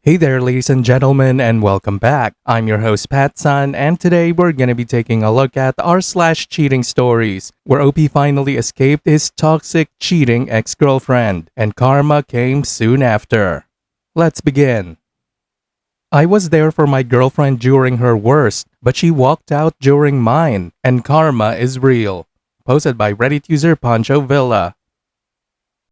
Hey there, ladies and gentlemen, and welcome back. I'm your host, Pattsun, and today we're gonna be taking a look at r/cheating stories, where OP finally escaped his toxic, cheating ex-girlfriend, and karma came soon after. Let's begin. I was there for my girlfriend during her worst, but she walked out during mine, and karma is real. Posted by Reddit user Pancho Villa.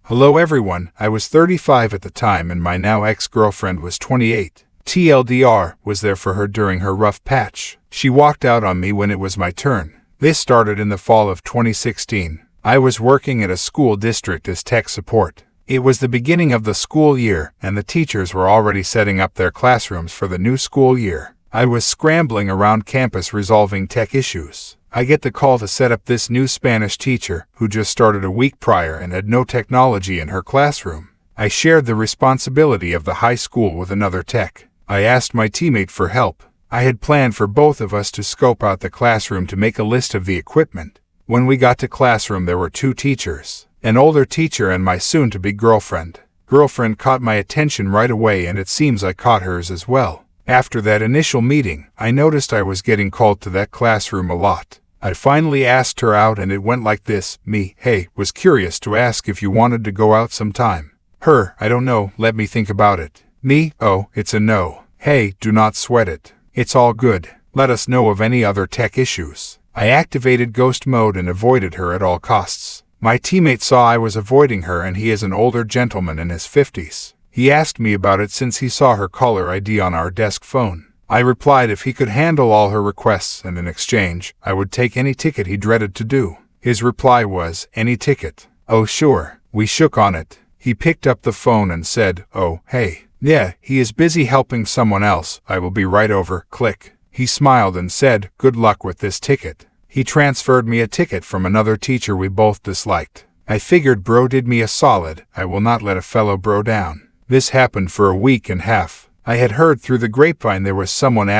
Hello everyone, I was 35 at the time and my now ex-girlfriend was 28. TLDR was there for her during her rough patch. She walked out on me when it was my turn. This started in the fall of 2016. I was working at a school district as tech support. It was the beginning of the school year and the teachers were already setting up their classrooms for the new school year. I was scrambling around campus resolving tech issues. I get the call to set up this new Spanish teacher who just started a week prior and had no technology in her classroom. I shared the responsibility of the high school with another tech. I asked my teammate for help. I had planned for both of us to scope out the classroom to make a list of the equipment. When we got to classroom, there were two teachers, an older teacher and my soon-to-be girlfriend. Girlfriend caught my attention right away and it seems I caught hers as well. After that initial meeting, I noticed I was getting called to that classroom a lot. I finally asked her out and it went like this. Me, hey, was curious to ask if you wanted to go out sometime. Her, I don't know, let me think about it. Me, oh, it's a no. Hey, do not sweat it. It's all good. Let us know of any other tech issues. I activated ghost mode and avoided her at all costs. My teammate saw I was avoiding her and he is an older gentleman in his 50s. He asked me about it since he saw her caller ID on our desk phone. I replied if he could handle all her requests and in exchange, I would take any ticket he dreaded to do. His reply was, any ticket. Oh sure. We shook on it. He picked up the phone and said, oh, hey. Yeah, he is busy helping someone else. I will be right over. Click. He smiled and said, good luck with this ticket. He transferred me a ticket from another teacher we both disliked. I figured bro did me a solid. I will not let a fellow bro down. This happened for a week and a half. I had heard through the grapevine there was someone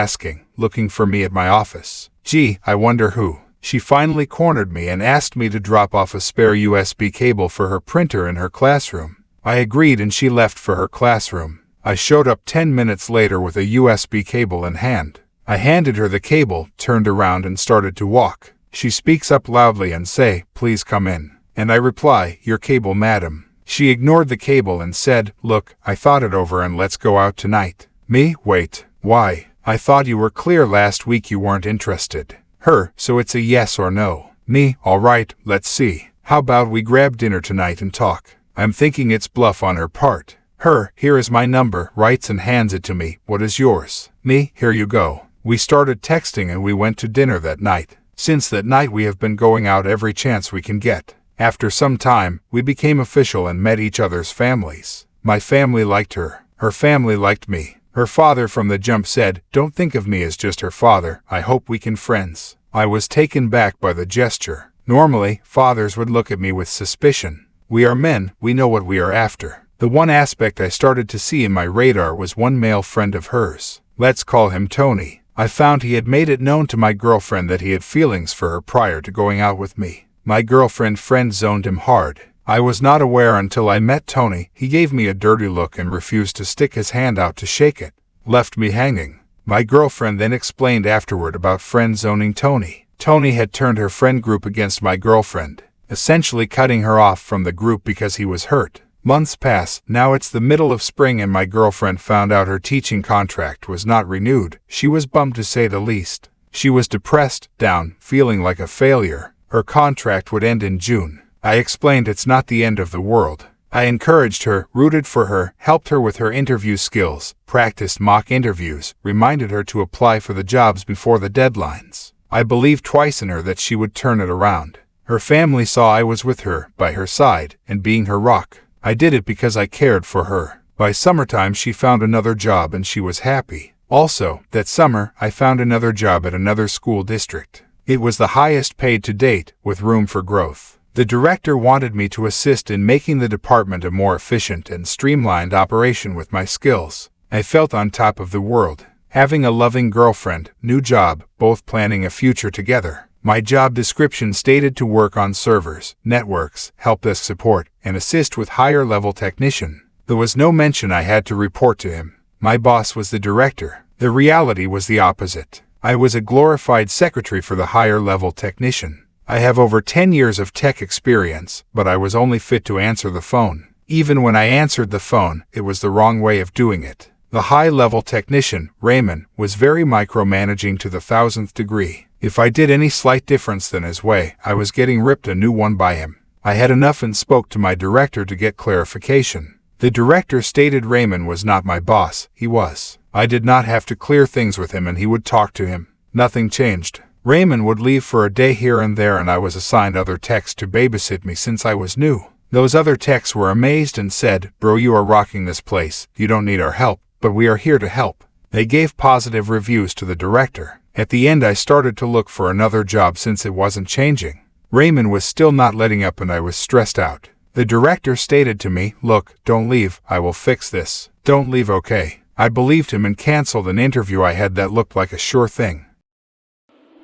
looking for me at my office. Gee, I wonder who. She finally cornered me and asked me to drop off a spare USB cable for her printer in her classroom. I agreed and she left for her classroom. I showed up 10 minutes later with a USB cable in hand. I handed her the cable, turned around and started to walk. She speaks up loudly and say, please come in. And I reply, your cable, madam. She ignored the cable and said, look, I thought it over and let's go out tonight. Me, wait, why? I thought you were clear last week you weren't interested. Her, so it's a yes or no. Me, alright, let's see. How about we grab dinner tonight and talk? I'm thinking it's bluff on her part. Her, here is my number, writes and hands it to me. What is yours? Me, here you go. We started texting and we went to dinner that night. Since that night we have been going out every chance we can get. After some time, we became official and met each other's families. My family liked her. Her family liked me. Her father from the jump said, don't think of me as just her father. I hope we can friends. I was taken back by the gesture. Normally, fathers would look at me with suspicion. We are men, we know what we are after. The one aspect I started to see in my radar was one male friend of hers. Let's call him Tony. I found he had made it known to my girlfriend that he had feelings for her prior to going out with me. My girlfriend friend-zoned him hard. I was not aware until I met Tony. He gave me a dirty look and refused to stick his hand out to shake it. Left me hanging. My girlfriend then explained afterward about friend-zoning Tony. Tony had turned her friend group against my girlfriend, essentially cutting her off from the group because he was hurt. Months pass. Now it's the middle of spring and my girlfriend found out her teaching contract was not renewed. She was bummed to say the least. She was depressed, down, feeling like a failure. Her contract would end in June. I explained it's not the end of the world. I encouraged her, rooted for her, helped her with her interview skills, practiced mock interviews, reminded her to apply for the jobs before the deadlines. I believed twice in her that she would turn it around. Her family saw I was with her, by her side, and being her rock. I did it because I cared for her. By summertime she found another job and she was happy. Also, that summer, I found another job at another school district. It was the highest paid to date, with room for growth. The director wanted me to assist in making the department a more efficient and streamlined operation with my skills. I felt on top of the world. Having a loving girlfriend, new job, both planning a future together. My job description stated to work on servers, networks, help desk support, and assist with higher-level technician. There was no mention I had to report to him. My boss was the director. The reality was the opposite. I was a glorified secretary for the higher-level technician. I have over 10 years of tech experience, but I was only fit to answer the phone. Even when I answered the phone, it was the wrong way of doing it. The high-level technician, Raymond, was very micromanaging to the 1000th degree. If I did any slight difference than his way, I was getting ripped a new one by him. I had enough and spoke to my director to get clarification. The director stated Raymond was not my boss, he was. I did not have to clear things with him and he would talk to him. Nothing changed. Raymond would leave for a day here and there and I was assigned other techs to babysit me since I was new. Those other techs were amazed and said, "Bro, you are rocking this place. You don't need our help, but we are here to help." They gave positive reviews to the director. At the end I started to look for another job since it wasn't changing. Raymond was still not letting up and I was stressed out. The director stated to me, "Look, don't leave, I will fix this. Don't leave, okay?" I believed him and canceled an interview I had that looked like a sure thing.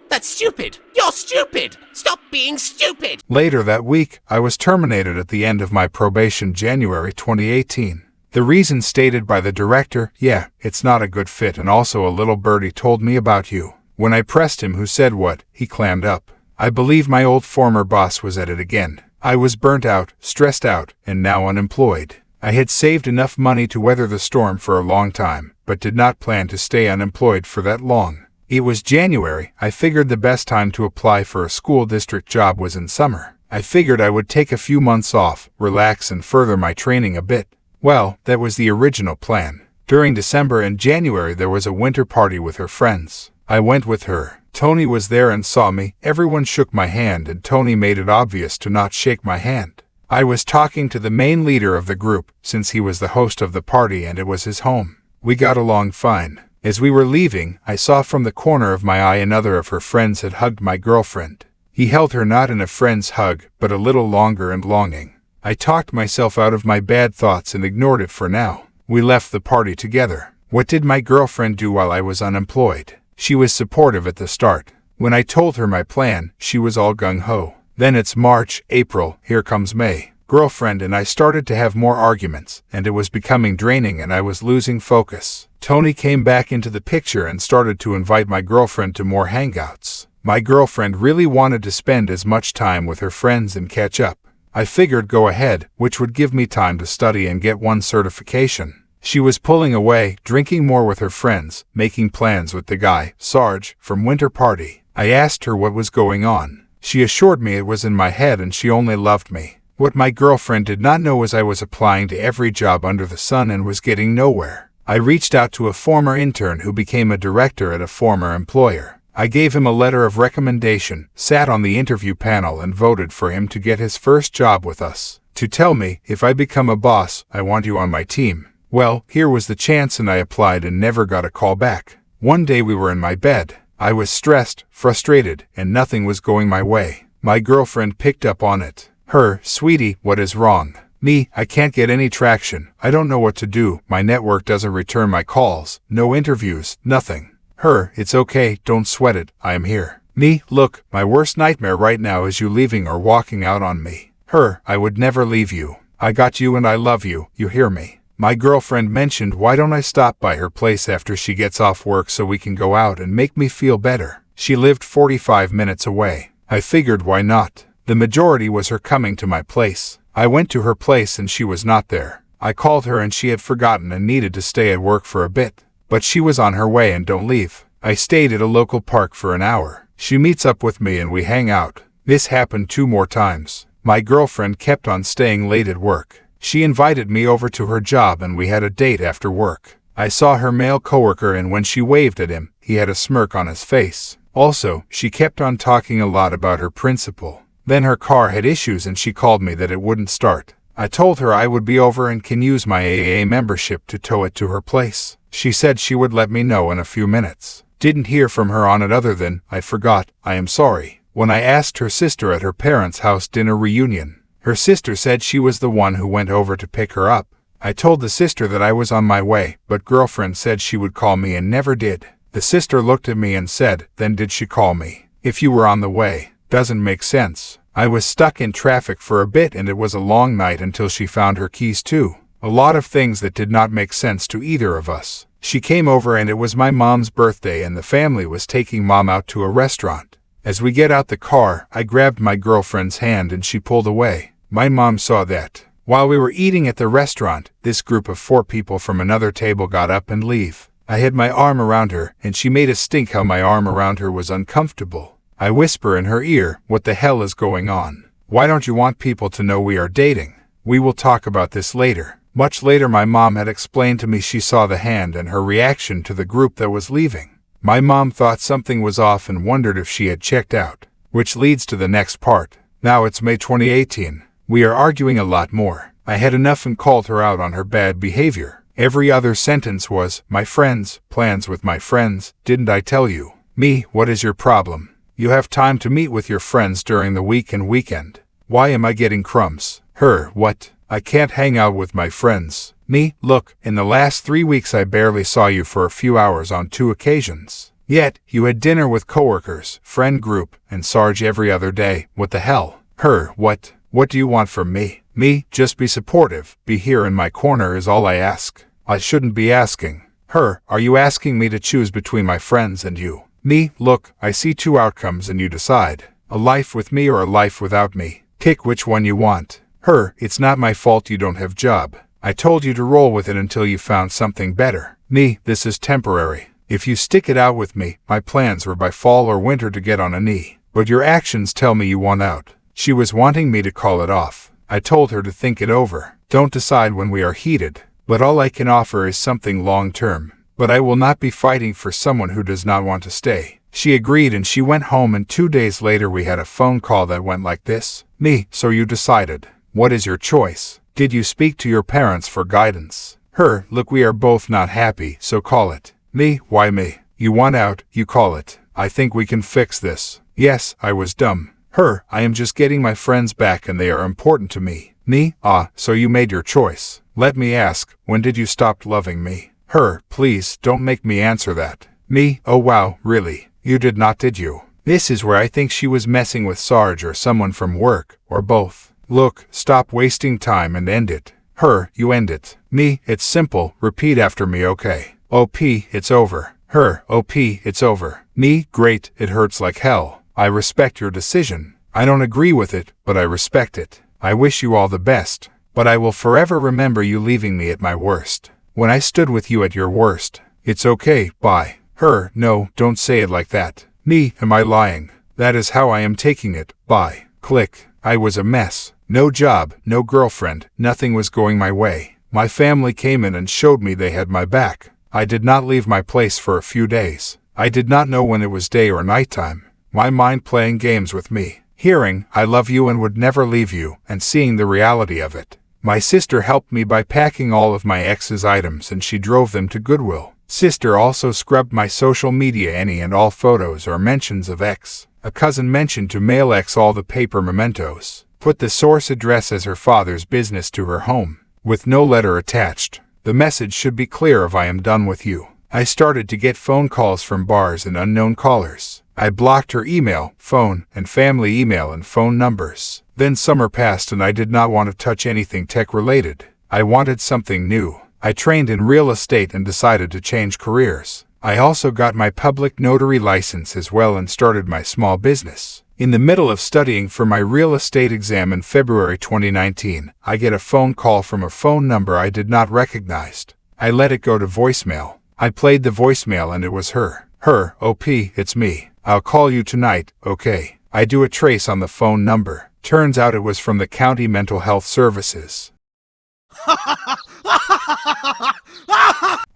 That's stupid! You're stupid! Stop being stupid! Later that week, I was terminated at the end of my probation January 2018. The reason stated by the director, "Yeah, it's not a good fit and also a little birdie told me about you." When I pressed him who said what, he clammed up. I believe my old former boss was at it again. I was burnt out, stressed out, and now unemployed. I had saved enough money to weather the storm for a long time, but did not plan to stay unemployed for that long. It was January. I figured the best time to apply for a school district job was in summer. I figured I would take a few months off, relax and further my training a bit. Well, that was the original plan. During December and January there was a winter party with her friends. I went with her. Tony was there and saw me. Everyone shook my hand and Tony made it obvious to not shake my hand. I was talking to the main leader of the group, since he was the host of the party and it was his home. We got along fine. As we were leaving, I saw from the corner of my eye another of her friends had hugged my girlfriend. He held her not in a friend's hug, but a little longer and longing. I talked myself out of my bad thoughts and ignored it for now. We left the party together. What did my girlfriend do while I was unemployed? She was supportive at the start. When I told her my plan, she was all gung-ho. Then it's March, April, here comes May. Girlfriend and I started to have more arguments, and it was becoming draining and I was losing focus. Tony came back into the picture and started to invite my girlfriend to more hangouts. My girlfriend really wanted to spend as much time with her friends and catch up. I figured go ahead, which would give me time to study and get one certification. She was pulling away, drinking more with her friends, making plans with the guy, Sarge, from winter party. I asked her what was going on. She assured me it was in my head and she only loved me. What my girlfriend did not know was I was applying to every job under the sun and was getting nowhere. I reached out to a former intern who became a director at a former employer. I gave him a letter of recommendation, sat on the interview panel and voted for him to get his first job with us. To tell me, if I become a boss, I want you on my team. Well, here was the chance and I applied and never got a call back. One day we were in my bed. I was stressed, frustrated, and nothing was going my way. My girlfriend picked up on it. Her, "Sweetie, what is wrong?" Me, "I can't get any traction. I don't know what to do. My network doesn't return my calls. No interviews, nothing." Her, "It's okay, don't sweat it. I am here." Me, "Look, my worst nightmare right now is you leaving or walking out on me." Her, "I would never leave you. I got you and I love you, you hear me?" My girlfriend mentioned why don't I stop by her place after she gets off work so we can go out and make me feel better. She lived 45 minutes away. I figured why not. The majority was her coming to my place. I went to her place and she was not there. I called her and she had forgotten and needed to stay at work for a bit. But she was on her way and don't leave. I stayed at a local park for an hour. She meets up with me and we hang out. This happened 2 more times. My girlfriend kept on staying late at work. She invited me over to her job and we had a date after work. I saw her male coworker and when she waved at him, he had a smirk on his face. Also, she kept on talking a lot about her principal. Then her car had issues and she called me that it wouldn't start. I told her I would be over and can use my AA membership to tow it to her place. She said she would let me know in a few minutes. Didn't hear from her on it other than, "I forgot, I am sorry," when I asked her sister at her parents' house dinner reunion. Her sister said she was the one who went over to pick her up. I told the sister that I was on my way, but girlfriend said she would call me and never did. The sister looked at me and said, "Then did she call me? If you were on the way, doesn't make sense." I was stuck in traffic for a bit and it was a long night until she found her keys too. A lot of things that did not make sense to either of us. She came over and it was my mom's birthday and the family was taking mom out to a restaurant. As we get out the car, I grabbed my girlfriend's hand and she pulled away. My mom saw that. While we were eating at the restaurant, this group of 4 people from another table got up and leave. I had my arm around her and she made a stink how my arm around her was uncomfortable. I whisper in her ear, "What the hell is going on? Why don't you want people to know we are dating? We will talk about this later." Much later my mom had explained to me she saw the hand and her reaction to the group that was leaving. My mom thought something was off and wondered if she had checked out. Which leads to the next part. Now it's May 2018. We are arguing a lot more. I had enough and called her out on her bad behavior. Every other sentence was, "My friends, plans with my friends, didn't I tell you?" Me, what is your problem? You have time to meet with your friends during the week and weekend. Why am I getting crumbs? Her, what? I can't hang out with my friends. Me, look, in the last 3 weeks I barely saw you for a few hours on 2 occasions. Yet, you had dinner with coworkers, friend group, and Sarge every other day. What the hell? Her, what? What do you want from me? Me, just be supportive, be here in my corner is all I ask. I shouldn't be asking. Her, are you asking me to choose between my friends and you? Me, look, I see 2 outcomes and you decide. A life with me or a life without me. Pick which one you want. Her, it's not my fault you don't have job. I told you to roll with it until you found something better. Me, this is temporary. If you stick it out with me, my plans were by fall or winter to get on a knee. But your actions tell me you want out. She was wanting me to call it off. I told her to think it over. Don't decide when we are heated. But all I can offer is something long-term. But I will not be fighting for someone who does not want to stay. She agreed and she went home and 2 days later we had a phone call that went like this. Me, so you decided. What is your choice? Did you speak to your parents for guidance? Her, look, we are both not happy, so call it. Me, why me? You want out, you call it. I think we can fix this. Yes, I was dumb. Her, I am just getting my friends back and they are important to me. Me, so you made your choice. Let me ask, when did you stop loving me? Her, please, don't make me answer that. Me, oh wow, really? You did not, did you? This is where I think she was messing with Sarge or someone from work, or both. Look, stop wasting time and end it. Her, you end it. Me, it's simple, repeat after me, okay? OP, it's over. Her, OP, it's over. Me, great, it hurts like hell. I respect your decision. I don't agree with it, but I respect it. I wish you all the best. But I will forever remember you leaving me at my worst. When I stood with you at your worst. It's okay, bye. Her, no, don't say it like that. Me, am I lying? That is how I am taking it, bye. Click. I was a mess. No job, no girlfriend, nothing was going my way. My family came in and showed me they had my back. I did not leave my place for a few days. I did not know when it was day or nighttime. My mind playing games with me. Hearing, I love you and would never leave you, and seeing the reality of it. My sister helped me by packing all of my ex's items and she drove them to Goodwill. Sister also scrubbed my social media any and all photos or mentions of ex. A cousin mentioned to mail ex all the paper mementos. Put the source address as her father's business to her home, with no letter attached. The message should be clear of I am done with you. I started to get phone calls from bars and unknown callers. I blocked her email, phone, and family email and phone numbers. Then summer passed and I did not want to touch anything tech-related. I wanted something new. I trained in real estate and decided to change careers. I also got my public notary license as well and started my small business. In the middle of studying for my real estate exam in February 2019, I get a phone call from a phone number I did not recognize. I let it go to voicemail. I played the voicemail and it was her. Her, OP, it's me. I'll call you tonight, okay? I do a trace on the phone number. Turns out it was from the county mental health services.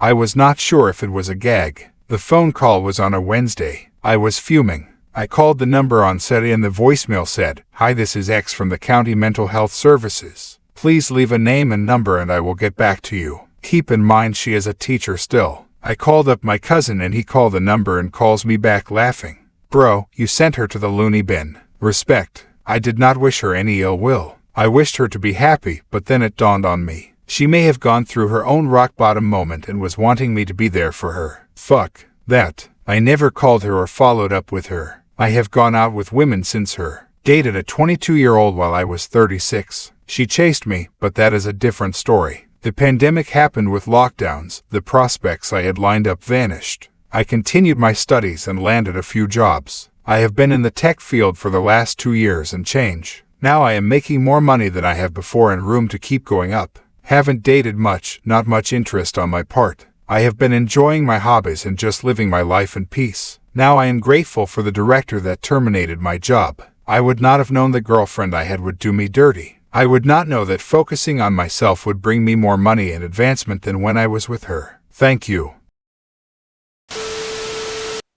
I was not sure if it was a gag. The phone call was on a Wednesday. I was fuming. I called the number on set and the voicemail said, "Hi, this is X from the County Mental Health Services. Please leave a name and number and I will get back to you. Keep in mind she is a teacher still." I called up my cousin and he called the number and calls me back laughing. "Bro, you sent her to the loony bin. Respect." I did not wish her any ill will. I wished her to be happy, but then it dawned on me. She may have gone through her own rock bottom moment and was wanting me to be there for her. Fuck that. I never called her or followed up with her. I have gone out with women since her. Dated a 22-year-old while I was 36. She chased me, but that is a different story. The pandemic happened with lockdowns. The prospects I had lined up vanished. I continued my studies and landed a few jobs. I have been in the tech field for the last 2 years and change. Now I am making more money than I have before and room to keep going up. Haven't dated much, not much interest on my part. I have been enjoying my hobbies and just living my life in peace. Now I am grateful for the director that terminated my job. I would not have known the girlfriend I had would do me dirty. I would not know that focusing on myself would bring me more money and advancement than when I was with her. Thank you.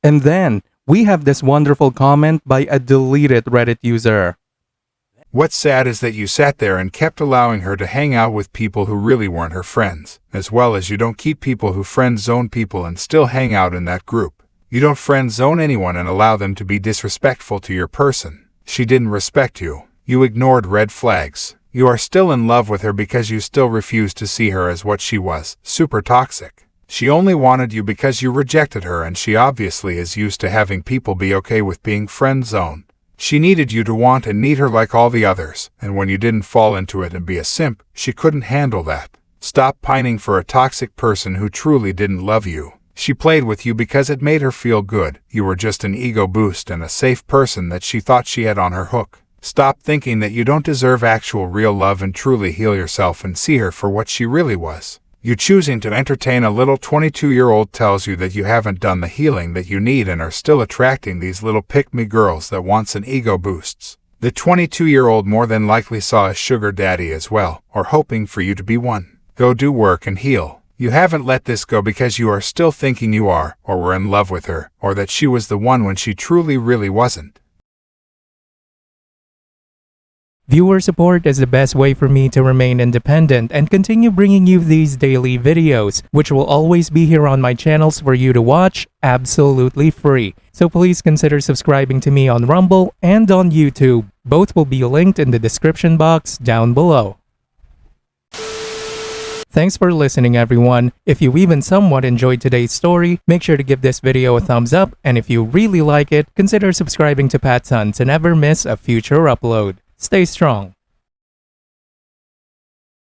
And then, we have this wonderful comment by a deleted Reddit user. What's sad is that you sat there and kept allowing her to hang out with people who really weren't her friends, as well as you don't keep people who friend zone people and still hang out in that group. You don't friend zone anyone and allow them to be disrespectful to your person. She didn't respect you. You ignored red flags. You are still in love with her because you still refuse to see her as what she was, super toxic. She only wanted you because you rejected her, and she obviously is used to having people be okay with being friend zoned. She needed you to want and need her like all the others, and when you didn't fall into it and be a simp, she couldn't handle that. Stop pining for a toxic person who truly didn't love you. She played with you because it made her feel good. You were just an ego boost and a safe person that she thought she had on her hook. Stop thinking that you don't deserve actual real love and truly heal yourself and see her for what she really was. You choosing to entertain a little 22-year-old tells you that you haven't done the healing that you need and are still attracting these little pick-me girls that wants an ego boosts. The 22-year-old more than likely saw a sugar daddy as well, or hoping for you to be one. Go do work and heal. You haven't let this go because you are still thinking you are, or were in love with her, or that she was the one when she truly really wasn't. Viewer support is the best way for me to remain independent and continue bringing you these daily videos, which will always be here on my channels for you to watch absolutely free. So please consider subscribing to me on Rumble and on YouTube. Both will be linked in the description box down below. Thanks for listening, everyone. If you even somewhat enjoyed today's story, make sure to give this video a thumbs up, and if you really like it, consider subscribing to PattSun to never miss a future upload. Stay strong.